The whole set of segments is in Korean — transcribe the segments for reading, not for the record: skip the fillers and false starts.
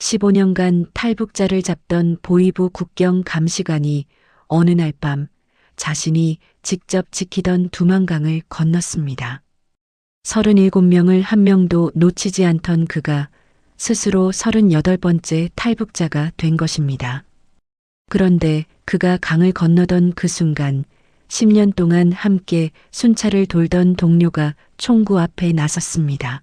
15년간 탈북자를 잡던 보위부 국경 감시관이 어느 날 밤 자신이 직접 지키던 두만강을 건넜습니다. 37명을 한 명도 놓치지 않던 그가 스스로 38번째 탈북자가 된 것입니다. 그런데 그가 강을 건너던 그 순간 10년 동안 함께 순찰을 돌던 동료가 총구 앞에 나섰습니다.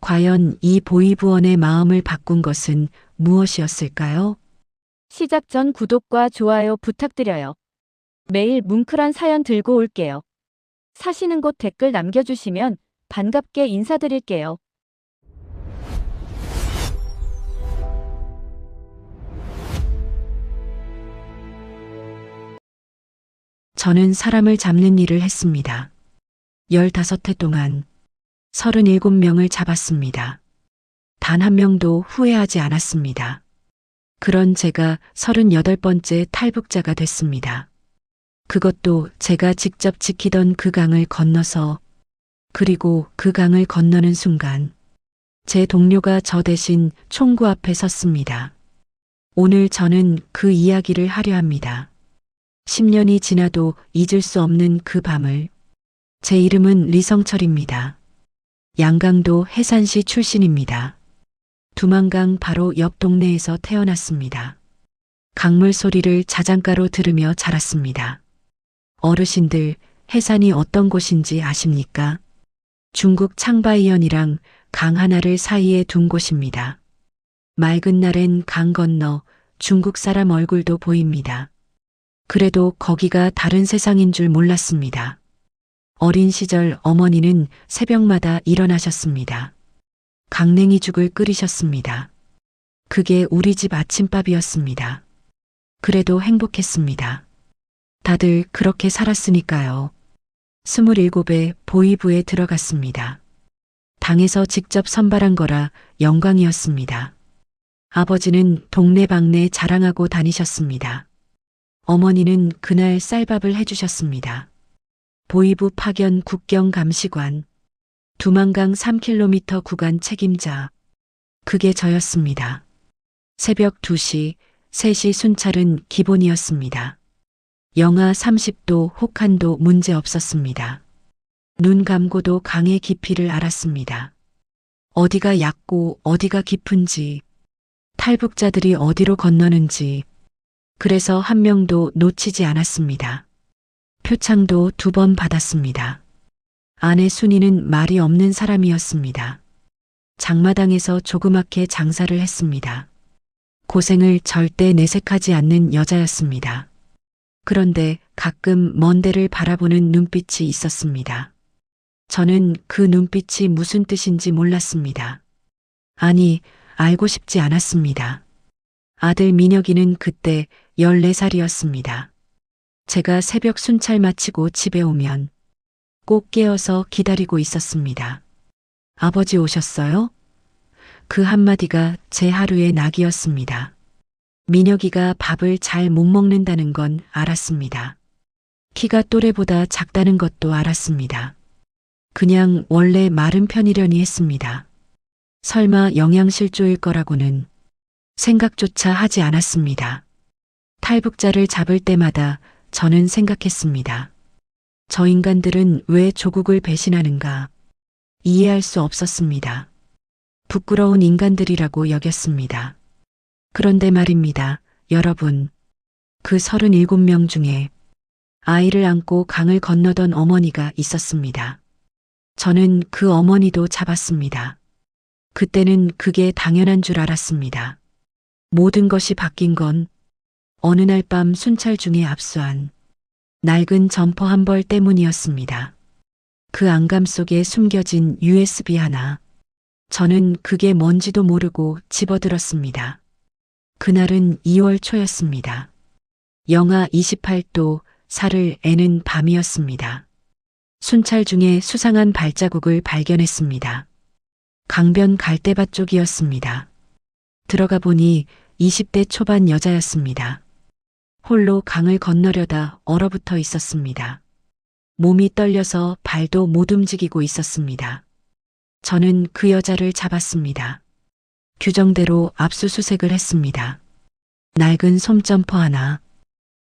과연 이 보위부원의 마음을 바꾼 것은 무엇이었을까요? 시작 전 구독과 좋아요 부탁드려요. 매일 뭉클한 사연 들고 올게요. 사시는 곳 댓글 남겨주시면 반갑게 인사드릴게요. 저는 사람을 잡는 일을 했습니다. 15해 동안 37명을 잡았습니다. 단 한 명도 후회하지 않았습니다. 그런 제가 38번째 탈북자가 됐습니다. 그것도 제가 직접 지키던 그 강을 건너서, 그리고 그 강을 건너는 순간 제 동료가 저 대신 총구 앞에 섰습니다. 오늘 저는 그 이야기를 하려 합니다. 10년이 지나도 잊을 수 없는 그 밤을. 제 이름은 리성철입니다. 양강도 해산시 출신입니다. 두만강 바로 옆 동네에서 태어났습니다. 강물 소리를 자장가로 들으며 자랐습니다. 어르신들, 해산이 어떤 곳인지 아십니까? 중국 창바이현이랑 강 하나를 사이에 둔 곳입니다. 맑은 날엔 강 건너 중국 사람 얼굴도 보입니다. 그래도 거기가 다른 세상인 줄 몰랐습니다. 어린 시절 어머니는 새벽마다 일어나셨습니다. 강냉이죽을 끓이셨습니다. 그게 우리 집 아침밥이었습니다. 그래도 행복했습니다. 다들 그렇게 살았으니까요. 27에 보위부에 들어갔습니다. 당에서 직접 선발한 거라 영광이었습니다. 아버지는 동네방네 자랑하고 다니셨습니다. 어머니는 그날 쌀밥을 해주셨습니다. 보위부 파견 국경감시관, 두만강 3km 구간 책임자. 그게 저였습니다. 새벽 2시, 3시 순찰은 기본이었습니다. 영하 30도 혹한도 문제 없었습니다. 눈 감고도 강의 깊이를 알았습니다. 어디가 얕고 어디가 깊은지, 탈북자들이 어디로 건너는지, 그래서 한 명도 놓치지 않았습니다. 표창도 2번 받았습니다. 아내 순이는 말이 없는 사람이었습니다. 장마당에서 조그맣게 장사를 했습니다. 고생을 절대 내색하지 않는 여자였습니다. 그런데 가끔 먼 데를 바라보는 눈빛이 있었습니다. 저는 그 눈빛이 무슨 뜻인지 몰랐습니다. 아니, 알고 싶지 않았습니다. 아들 민혁이는 그때 14살이었습니다. 제가 새벽 순찰 마치고 집에 오면 꼭 깨어서 기다리고 있었습니다. 아버지 오셨어요? 그 한마디가 제 하루의 낙이었습니다. 민혁이가 밥을 잘 못 먹는다는 건 알았습니다. 키가 또래보다 작다는 것도 알았습니다. 그냥 원래 마른 편이려니 했습니다. 설마 영양실조일 거라고는 생각조차 하지 않았습니다. 탈북자를 잡을 때마다 저는 생각했습니다. 저 인간들은 왜 조국을 배신하는가? 이해할 수 없었습니다. 부끄러운 인간들이라고 여겼습니다. 그런데 말입니다, 여러분. 그 37명 중에 아이를 안고 강을 건너던 어머니가 있었습니다. 저는 그 어머니도 잡았습니다. 그때는 그게 당연한 줄 알았습니다. 모든 것이 바뀐 건 어느 날 밤 순찰 중에 압수한 낡은 점퍼 한 벌 때문이었습니다. 그 안감 속에 숨겨진 USB 하나. 저는 그게 뭔지도 모르고 집어들었습니다. 그날은 2월 초였습니다. 영하 28도, 살을 애는 밤이었습니다. 순찰 중에 수상한 발자국을 발견했습니다. 강변 갈대밭 쪽이었습니다. 들어가 보니 20대 초반 여자였습니다. 홀로 강을 건너려다 얼어붙어 있었습니다. 몸이 떨려서 발도 못 움직이고 있었습니다. 저는 그 여자를 잡았습니다. 규정대로 압수수색을 했습니다. 낡은 솜점퍼 하나,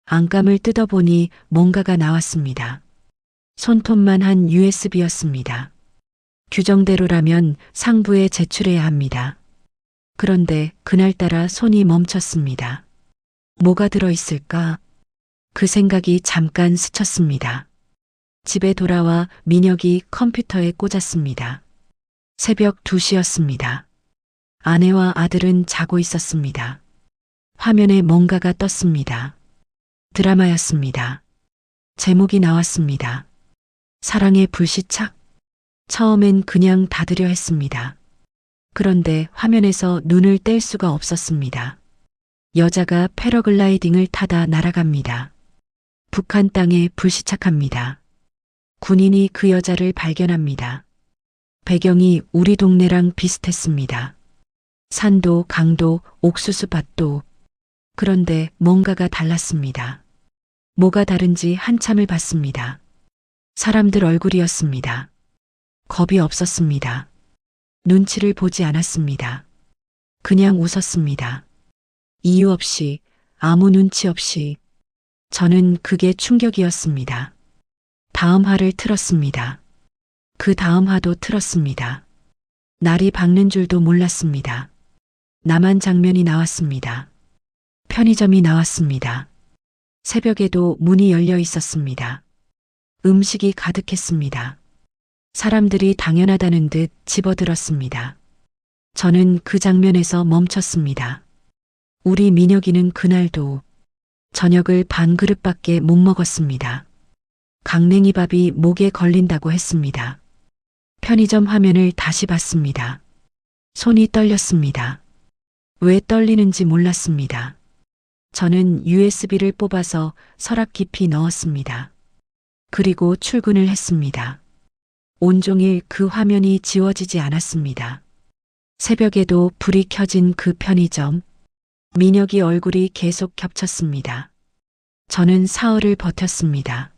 안감을 뜯어보니 뭔가가 나왔습니다. 손톱만 한 USB였습니다. 규정대로라면 상부에 제출해야 합니다. 그런데 그날따라 손이 멈췄습니다. 뭐가 들어있을까? 그 생각이 잠깐 스쳤습니다. 집에 돌아와 민혁이 컴퓨터에 꽂았습니다. 새벽 2시였습니다. 아내와 아들은 자고 있었습니다. 화면에 뭔가가 떴습니다. 드라마였습니다. 제목이 나왔습니다. 사랑의 불시착? 처음엔 그냥 닫으려 했습니다. 그런데 화면에서 눈을 뗄 수가 없었습니다. 여자가 패러글라이딩을 타다 날아갑니다. 북한 땅에 불시착합니다. 군인이 그 여자를 발견합니다. 배경이 우리 동네랑 비슷했습니다. 산도, 강도, 옥수수밭도. 그런데 뭔가가 달랐습니다. 뭐가 다른지 한참을 봤습니다. 사람들 얼굴이었습니다. 겁이 없었습니다. 눈치를 보지 않았습니다. 그냥 웃었습니다. 이유 없이, 아무 눈치 없이. 저는 그게 충격이었습니다. 다음 화를 틀었습니다. 그 다음 화도 틀었습니다. 날이 밝는 줄도 몰랐습니다. 남한 장면이 나왔습니다. 편의점이 나왔습니다. 새벽에도 문이 열려 있었습니다. 음식이 가득했습니다. 사람들이 당연하다는 듯 집어들었습니다. 저는 그 장면에서 멈췄습니다. 우리 민혁이는 그날도 저녁을 반 그릇밖에 못 먹었습니다. 강냉이 밥이 목에 걸린다고 했습니다. 편의점 화면을 다시 봤습니다. 손이 떨렸습니다. 왜 떨리는지 몰랐습니다. 저는 USB를 뽑아서 서랍 깊이 넣었습니다. 그리고 출근을 했습니다. 온종일 그 화면이 지워지지 않았습니다. 새벽에도 불이 켜진 그 편의점, 민혁이 얼굴이 계속 겹쳤습니다. 저는 사흘을 버텼습니다.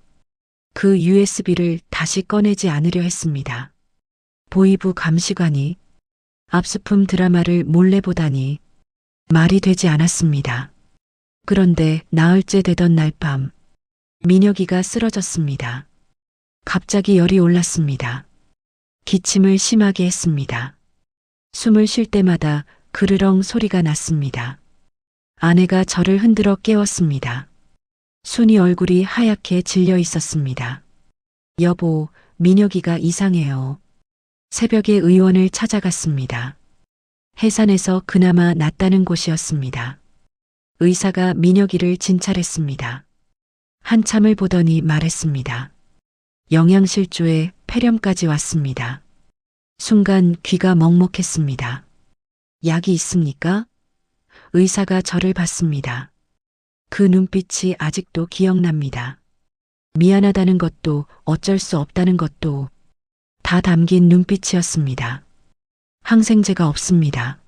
그 USB를 다시 꺼내지 않으려 했습니다. 보이부 감시관이 압수품 드라마를 몰래 보다니 말이 되지 않았습니다. 그런데 나흘째 되던 날 밤, 민혁이가 쓰러졌습니다. 갑자기 열이 올랐습니다. 기침을 심하게 했습니다. 숨을 쉴 때마다 그르렁 소리가 났습니다. 아내가 저를 흔들어 깨웠습니다. 순이 얼굴이 하얗게 질려 있었습니다. 여보, 민혁이가 이상해요. 새벽에 의원을 찾아갔습니다. 해산에서 그나마 낫다는 곳이었습니다. 의사가 민혁이를 진찰했습니다. 한참을 보더니 말했습니다. 영양실조에 폐렴까지 왔습니다. 순간 귀가 먹먹했습니다. 약이 있습니까? 의사가 저를 봤습니다. 그 눈빛이 아직도 기억납니다. 미안하다는 것도 어쩔 수 없다는 것도 다 담긴 눈빛이었습니다. 항생제가 없습니다.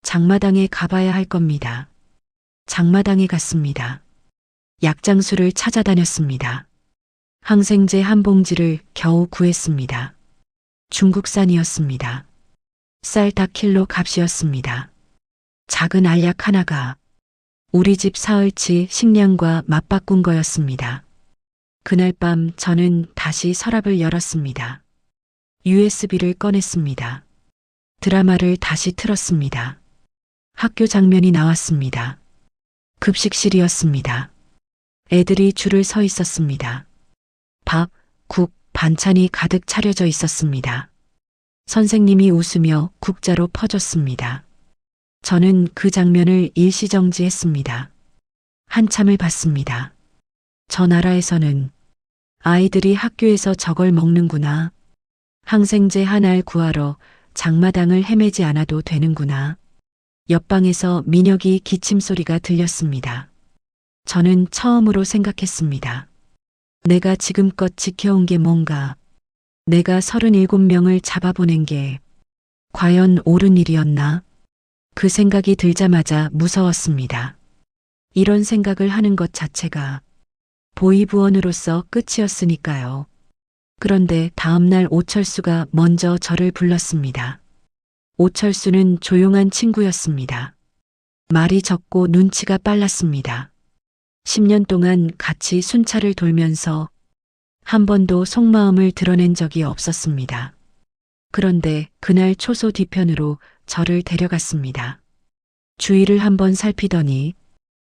장마당에 가봐야 할 겁니다. 장마당에 갔습니다. 약장수를 찾아다녔습니다. 항생제 한 봉지를 겨우 구했습니다. 중국산이었습니다. 쌀 5킬로 값이었습니다. 작은 알약 하나가 우리 집 사흘치 식량과 맞바꾼 거였습니다. 그날 밤 저는 다시 서랍을 열었습니다. USB를 꺼냈습니다. 드라마를 다시 틀었습니다. 학교 장면이 나왔습니다. 급식실이었습니다. 애들이 줄을 서 있었습니다. 밥, 국, 반찬이 가득 차려져 있었습니다. 선생님이 웃으며 국자로 퍼줬습니다. 저는 그 장면을 일시정지했습니다. 한참을 봤습니다. 저 나라에서는 아이들이 학교에서 저걸 먹는구나. 항생제 하나를 구하러 장마당을 헤매지 않아도 되는구나. 옆방에서 민혁이 기침 소리가 들렸습니다. 저는 처음으로 생각했습니다. 내가 지금껏 지켜온 게 뭔가, 내가 37명을 잡아보낸 게 과연 옳은 일이었나? 그 생각이 들자마자 무서웠습니다. 이런 생각을 하는 것 자체가 보위부원으로서 끝이었으니까요. 그런데 다음날 오철수가 먼저 저를 불렀습니다. 오철수는 조용한 친구였습니다. 말이 적고 눈치가 빨랐습니다. 10년 동안 같이 순찰을 돌면서 한 번도 속마음을 드러낸 적이 없었습니다. 그런데 그날 초소 뒤편으로 저를 데려갔습니다. 주위를 한번 살피더니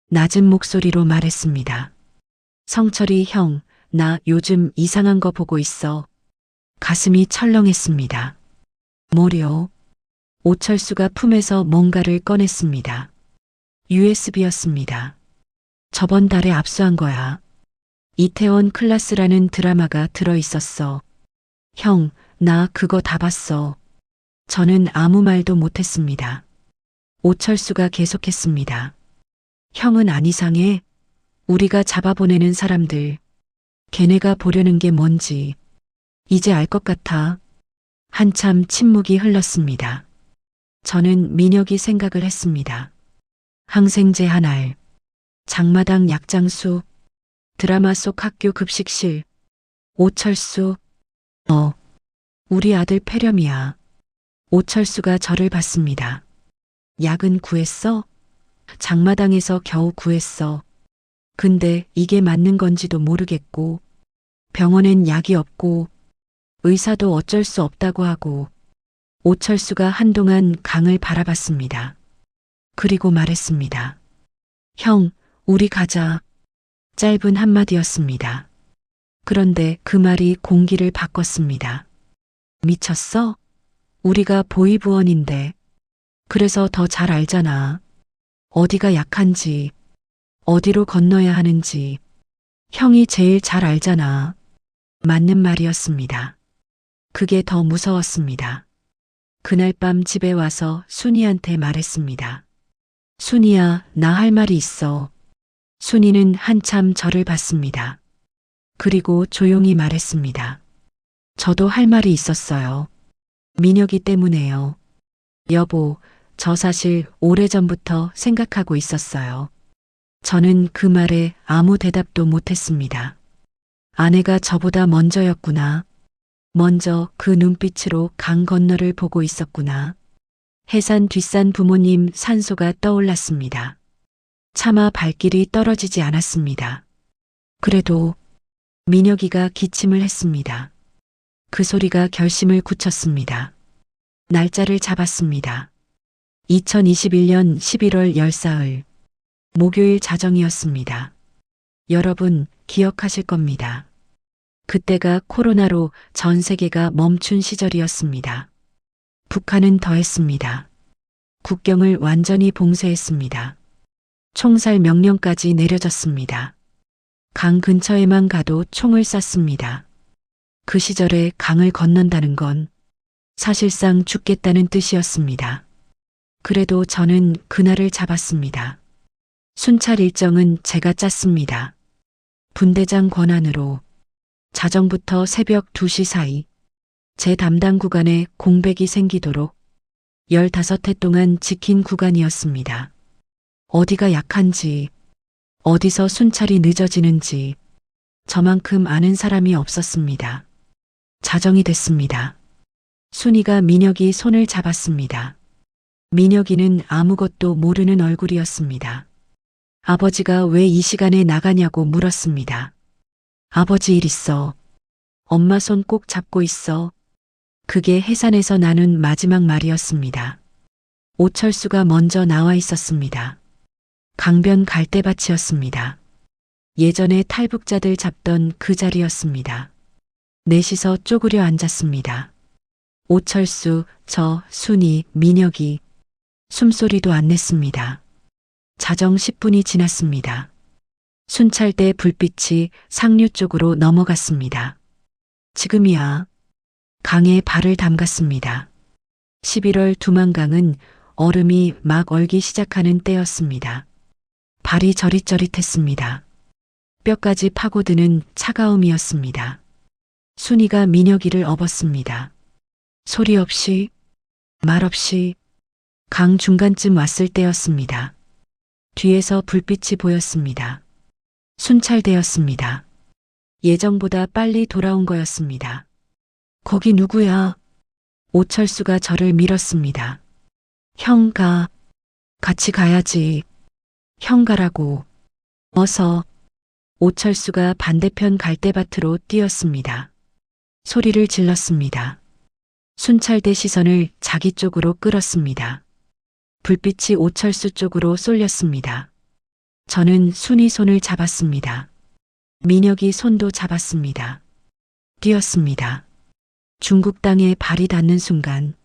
낮은 목소리로 말했습니다. 성철이 형, 나 요즘 이상한 거 보고 있어. 가슴이 철렁했습니다. 뭐려? 오철수가 품에서 뭔가를 꺼냈습니다. USB였습니다. 저번 달에 압수한 거야. 이태원 클라스라는 드라마가 들어있었어. 형, 나 그거 다 봤어. 저는 아무 말도 못했습니다. 오철수가 계속했습니다. 형은 안 이상해? 우리가 잡아보내는 사람들. 걔네가 보려는 게 뭔지 이제 알 것 같아. 한참 침묵이 흘렀습니다. 저는 민혁이 생각을 했습니다. 항생제 한 알, 장마당 약장수, 드라마 속 학교 급식실, 오철수, 우리 아들 폐렴이야. 오철수가 저를 봤습니다. 약은 구했어? 장마당에서 겨우 구했어. 근데 이게 맞는 건지도 모르겠고, 병원엔 약이 없고, 의사도 어쩔 수 없다고 하고, 오철수가 한동안 강을 바라봤습니다. 그리고 말했습니다. 형, 우리 가자. 짧은 한마디였습니다. 그런데 그 말이 공기를 바꿨습니다. 미쳤어? 우리가 보이부원인데. 그래서 더 잘 알잖아. 어디가 약한지, 어디로 건너야 하는지. 형이 제일 잘 알잖아. 맞는 말이었습니다. 그게 더 무서웠습니다. 그날 밤 집에 와서 순이한테 말했습니다. 순이야, 나 할 말이 있어. 순이는 한참 저를 봤습니다. 그리고 조용히 말했습니다. 저도 할 말이 있었어요. 민혁이 때문에요. 여보, 저 사실 오래전부터 생각하고 있었어요. 저는 그 말에 아무 대답도 못했습니다. 아내가 저보다 먼저였구나. 먼저 그 눈빛으로 강 건너를 보고 있었구나. 해산 뒷산 부모님 산소가 떠올랐습니다. 차마 발길이 떨어지지 않았습니다. 그래도 민혁이가 기침을 했습니다. 그 소리가 결심을 굳혔습니다. 날짜를 잡았습니다. 2021년 11월 14일 목요일 자정이었습니다. 여러분 기억하실 겁니다. 그때가 코로나로 전 세계가 멈춘 시절이었습니다. 북한은 더했습니다. 국경을 완전히 봉쇄했습니다. 총살 명령까지 내려졌습니다. 강 근처에만 가도 총을 쐈습니다. 그 시절에 강을 건넌다는 건 사실상 죽겠다는 뜻이었습니다. 그래도 저는 그날을 잡았습니다. 순찰 일정은 제가 짰습니다. 분대장 권한으로 자정부터 새벽 2시 사이 제 담당 구간에 공백이 생기도록 15회 동안 지킨 구간이었습니다. 어디가 약한지, 어디서 순찰이 늦어지는지 저만큼 아는 사람이 없었습니다. 자정이 됐습니다. 순이가 민혁이 손을 잡았습니다. 민혁이는 아무것도 모르는 얼굴이었습니다. 아버지가 왜 이 시간에 나가냐고 물었습니다. 아버지 일 있어. 엄마 손 꼭 잡고 있어. 그게 해산에서 나눈 마지막 말이었습니다. 오철수가 먼저 나와 있었습니다. 강변 갈대밭이었습니다. 예전에 탈북자들 잡던 그 자리였습니다. 넷이서 쪼그려 앉았습니다. 오철수, 저, 순이, 민혁이. 숨소리도 안 냈습니다. 자정 10분이 지났습니다. 순찰대 불빛이 상류 쪽으로 넘어갔습니다. 지금이야. 강에 발을 담갔습니다. 11월 두만강은 얼음이 막 얼기 시작하는 때였습니다. 발이 저릿저릿했습니다. 뼈까지 파고드는 차가움이었습니다. 순이가 민혁이를 업었습니다. 소리 없이, 말 없이 강 중간쯤 왔을 때였습니다. 뒤에서 불빛이 보였습니다. 순찰대였습니다. 예정보다 빨리 돌아온 거였습니다. 거기 누구야? 오철수가 저를 밀었습니다. 형 가. 같이 가야지. 형 가라고. 어서. 오철수가 반대편 갈대밭으로 뛰었습니다. 소리를 질렀습니다. 순찰대 시선을 자기 쪽으로 끌었습니다. 불빛이 오철수 쪽으로 쏠렸습니다. 저는 순이 손을 잡았습니다. 민혁이 손도 잡았습니다. 뛰었습니다. 중국 땅에 발이 닿는 순간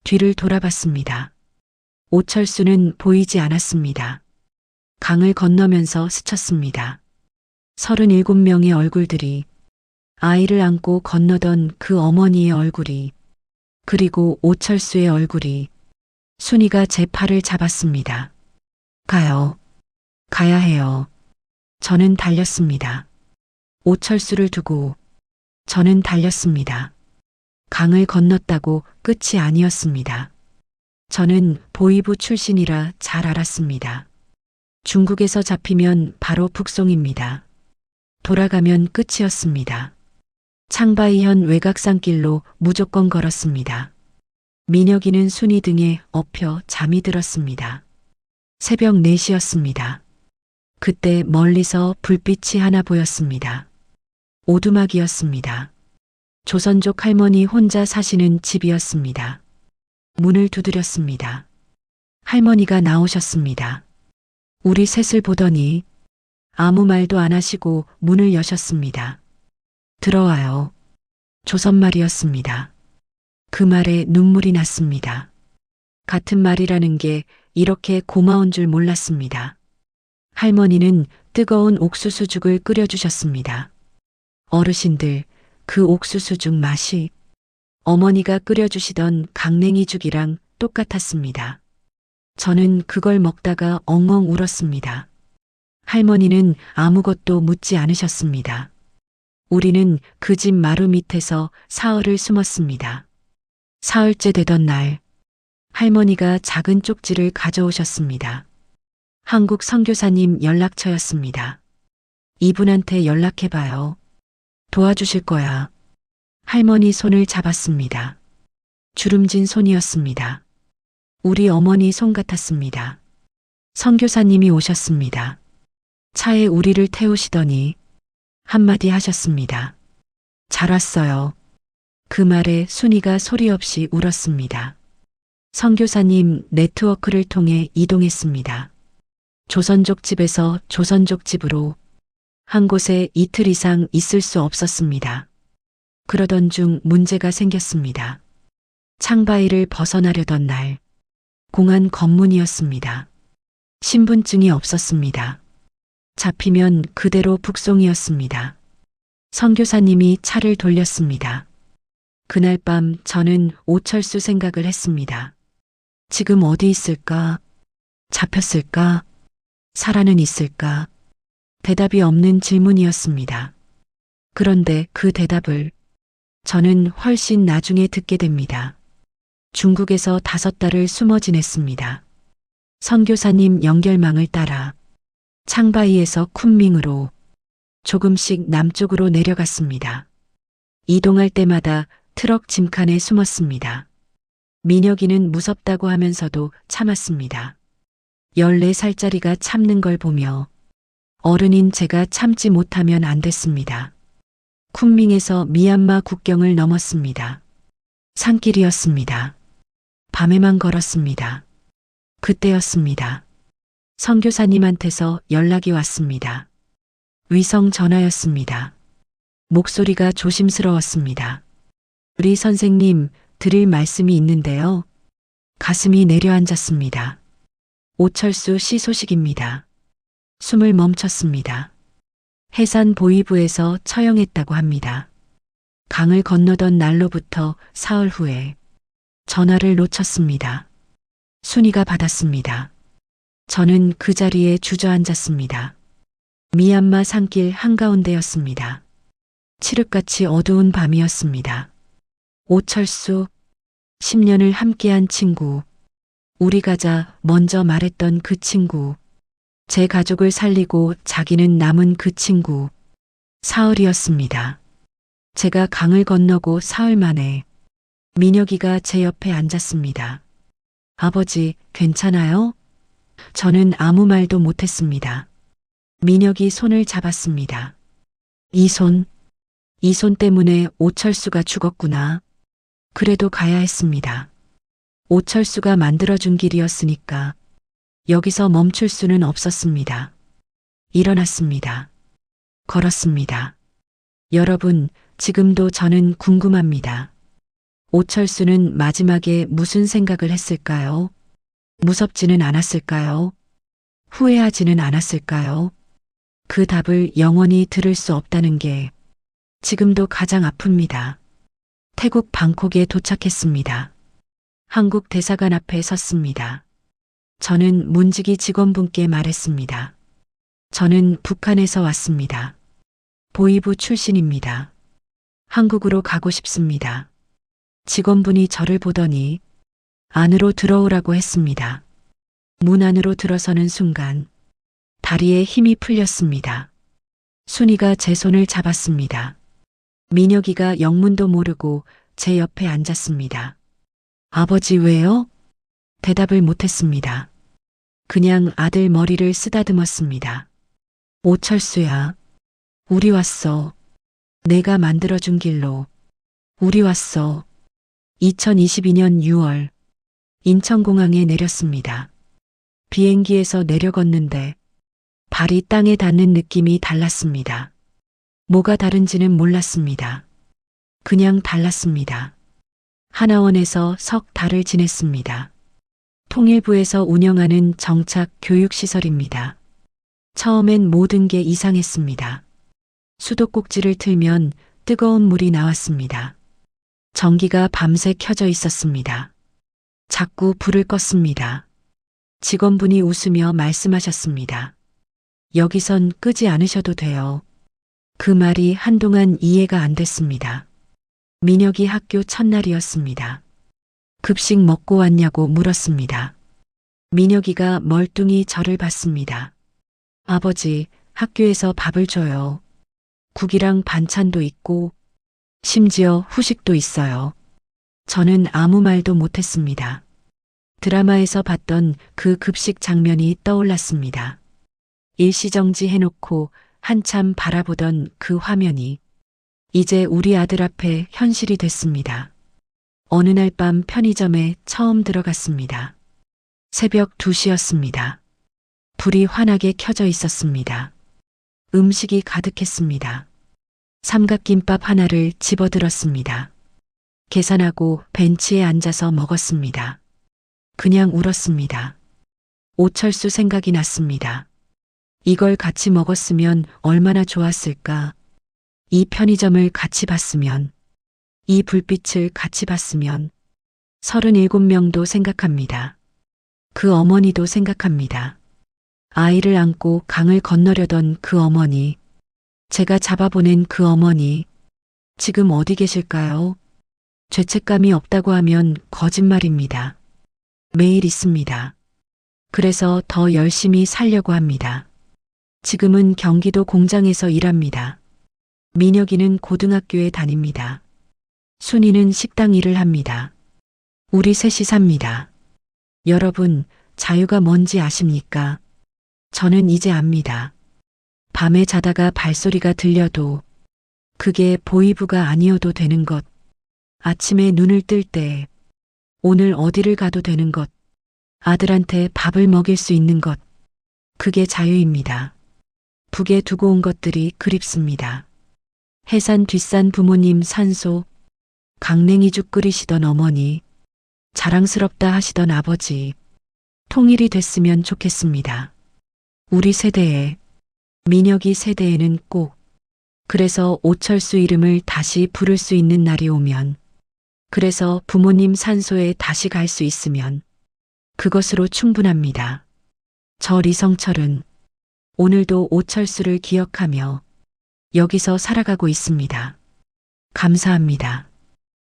뒤를 돌아봤습니다. 오철수는 보이지 않았습니다. 강을 건너면서 스쳤습니다. 37명의 얼굴들이, 아이를 안고 건너던 그 어머니의 얼굴이, 그리고 오철수의 얼굴이, 순이가 제 팔을 잡았습니다. 가요. 가야 해요. 저는 달렸습니다. 오철수를 두고 저는 달렸습니다. 강을 건넜다고 끝이 아니었습니다. 저는 보위부 출신이라 잘 알았습니다. 중국에서 잡히면 바로 북송입니다. 돌아가면 끝이었습니다. 창바이현 외곽산길로 무조건 걸었습니다. 민혁이는 순이 등에 엎여 잠이 들었습니다. 새벽 4시였습니다. 그때 멀리서 불빛이 하나 보였습니다. 오두막이었습니다. 조선족 할머니 혼자 사시는 집이었습니다. 문을 두드렸습니다. 할머니가 나오셨습니다. 우리 셋을 보더니 아무 말도 안 하시고 문을 여셨습니다. 들어와요. 조선말이었습니다. 그 말에 눈물이 났습니다. 같은 말이라는 게 이렇게 고마운 줄 몰랐습니다. 할머니는 뜨거운 옥수수죽을 끓여주셨습니다. 어르신들, 그 옥수수죽 맛이 어머니가 끓여주시던 강냉이죽이랑 똑같았습니다. 저는 그걸 먹다가 엉엉 울었습니다. 할머니는 아무것도 묻지 않으셨습니다. 우리는 그 집 마루 밑에서 사흘을 숨었습니다. 사흘째 되던 날, 할머니가 작은 쪽지를 가져오셨습니다. 한국 선교사님 연락처였습니다. 이분한테 연락해봐요. 도와주실 거야. 할머니 손을 잡았습니다. 주름진 손이었습니다. 우리 어머니 손 같았습니다. 선교사님이 오셨습니다. 차에 우리를 태우시더니 한마디 하셨습니다. 잘 왔어요. 그 말에 순이가 소리 없이 울었습니다. 선교사님 네트워크를 통해 이동했습니다. 조선족 집에서 조선족 집으로 한 곳에 이틀 이상 있을 수 없었습니다. 그러던 중 문제가 생겼습니다. 창바이를 벗어나려던 날, 공안 검문이었습니다. 신분증이 없었습니다. 잡히면 그대로 북송이었습니다. 선교사님이 차를 돌렸습니다. 그날 밤 저는 오철수 생각을 했습니다. 지금 어디 있을까? 잡혔을까? 살아는 있을까? 대답이 없는 질문이었습니다. 그런데 그 대답을 저는 훨씬 나중에 듣게 됩니다. 중국에서 5달을 숨어 지냈습니다. 선교사님 연결망을 따라 창바이에서 쿤밍으로 조금씩 남쪽으로 내려갔습니다. 이동할 때마다 트럭 짐칸에 숨었습니다. 민혁이는 무섭다고 하면서도 참았습니다. 14살짜리가 참는 걸 보며 어른인 제가 참지 못하면 안 됐습니다. 쿤밍에서 미얀마 국경을 넘었습니다. 산길이었습니다. 밤에만 걸었습니다. 그때였습니다. 선교사님한테서 연락이 왔습니다. 위성 전화였습니다. 목소리가 조심스러웠습니다. 우리 선생님, 드릴 말씀이 있는데요. 가슴이 내려앉았습니다. 오철수 씨 소식입니다. 숨을 멈췄습니다. 해산 보위부에서 처형했다고 합니다. 강을 건너던 날로부터 사흘 후에 전화를 놓쳤습니다. 순이가 받았습니다. 저는 그 자리에 주저앉았습니다. 미얀마 산길 한가운데였습니다. 칠흑같이 어두운 밤이었습니다. 오철수, 10년을 함께한 친구, 우리 가자 먼저 말했던 그 친구, 제 가족을 살리고 자기는 남은 그 친구, 사흘이었습니다. 제가 강을 건너고 사흘 만에 민혁이가 제 옆에 앉았습니다. 아버지, 괜찮아요? 저는 아무 말도 못했습니다. 민혁이 손을 잡았습니다. 이 손 때문에 오철수가 죽었구나. 그래도 가야 했습니다. 오철수가 만들어준 길이었으니까 여기서 멈출 수는 없었습니다. 일어났습니다. 걸었습니다. 여러분, 지금도 저는 궁금합니다. 오철수는 마지막에 무슨 생각을 했을까요? 무섭지는 않았을까요? 후회하지는 않았을까요? 그 답을 영원히 들을 수 없다는 게 지금도 가장 아픕니다. 태국 방콕에 도착했습니다. 한국 대사관 앞에 섰습니다. 저는 문지기 직원분께 말했습니다. 저는 북한에서 왔습니다. 보이부 출신입니다. 한국으로 가고 싶습니다. 직원분이 저를 보더니 안으로 들어오라고 했습니다. 문 안으로 들어서는 순간 다리에 힘이 풀렸습니다. 순이가 제 손을 잡았습니다. 민혁이가 영문도 모르고 제 옆에 앉았습니다. 아버지 왜요? 대답을 못했습니다. 그냥 아들 머리를 쓰다듬었습니다. 오철수야, 우리 왔어. 내가 만들어준 길로. 우리 왔어. 2022년 6월 인천공항에 내렸습니다. 비행기에서 내려갔는데 발이 땅에 닿는 느낌이 달랐습니다. 뭐가 다른지는 몰랐습니다. 그냥 달랐습니다. 하나원에서 석 달을 지냈습니다. 통일부에서 운영하는 정착 교육시설입니다. 처음엔 모든 게 이상했습니다. 수도꼭지를 틀면 뜨거운 물이 나왔습니다. 전기가 밤새 켜져 있었습니다. 자꾸 불을 껐습니다. 직원분이 웃으며 말씀하셨습니다. 여기선 끄지 않으셔도 돼요. 그 말이 한동안 이해가 안 됐습니다. 민혁이 학교 첫날이었습니다. 급식 먹고 왔냐고 물었습니다. 민혁이가 멀뚱히 저를 봤습니다. 아버지, 학교에서 밥을 줘요. 국이랑 반찬도 있고 심지어 후식도 있어요. 저는 아무 말도 못했습니다. 드라마에서 봤던 그 급식 장면이 떠올랐습니다. 일시정지 해놓고 한참 바라보던 그 화면이 이제 우리 아들 앞에 현실이 됐습니다. 어느 날 밤 편의점에 처음 들어갔습니다. 새벽 2시였습니다. 불이 환하게 켜져 있었습니다. 음식이 가득했습니다. 삼각김밥 하나를 집어들었습니다. 계산하고 벤치에 앉아서 먹었습니다. 그냥 울었습니다. 오철수 생각이 났습니다. 이걸 같이 먹었으면 얼마나 좋았을까. 이 편의점을 같이 봤으면, 이 불빛을 같이 봤으면 37명도 생각합니다. 그 어머니도 생각합니다. 아이를 안고 강을 건너려던 그 어머니, 제가 잡아보낸 그 어머니, 지금 어디 계실까요? 죄책감이 없다고 하면 거짓말입니다. 매일 있습니다. 그래서 더 열심히 살려고 합니다. 지금은 경기도 공장에서 일합니다. 민혁이는 고등학교에 다닙니다. 순이는 식당 일을 합니다. 우리 셋이 삽니다. 여러분, 자유가 뭔지 아십니까? 저는 이제 압니다. 밤에 자다가 발소리가 들려도 그게 보이부가 아니어도 되는 것. 아침에 눈을 뜰 때 오늘 어디를 가도 되는 것. 아들한테 밥을 먹일 수 있는 것. 그게 자유입니다. 북에 두고 온 것들이 그립습니다. 해산 뒷산 부모님 산소, 강냉이죽 끓이시던 어머니, 자랑스럽다 하시던 아버지, 통일이 됐으면 좋겠습니다. 우리 세대에, 민혁이 세대에는 꼭, 그래서 오철수 이름을 다시 부를 수 있는 날이 오면, 그래서 부모님 산소에 다시 갈 수 있으면, 그것으로 충분합니다. 저 리성철은 오늘도 오철수를 기억하며 여기서 살아가고 있습니다. 감사합니다.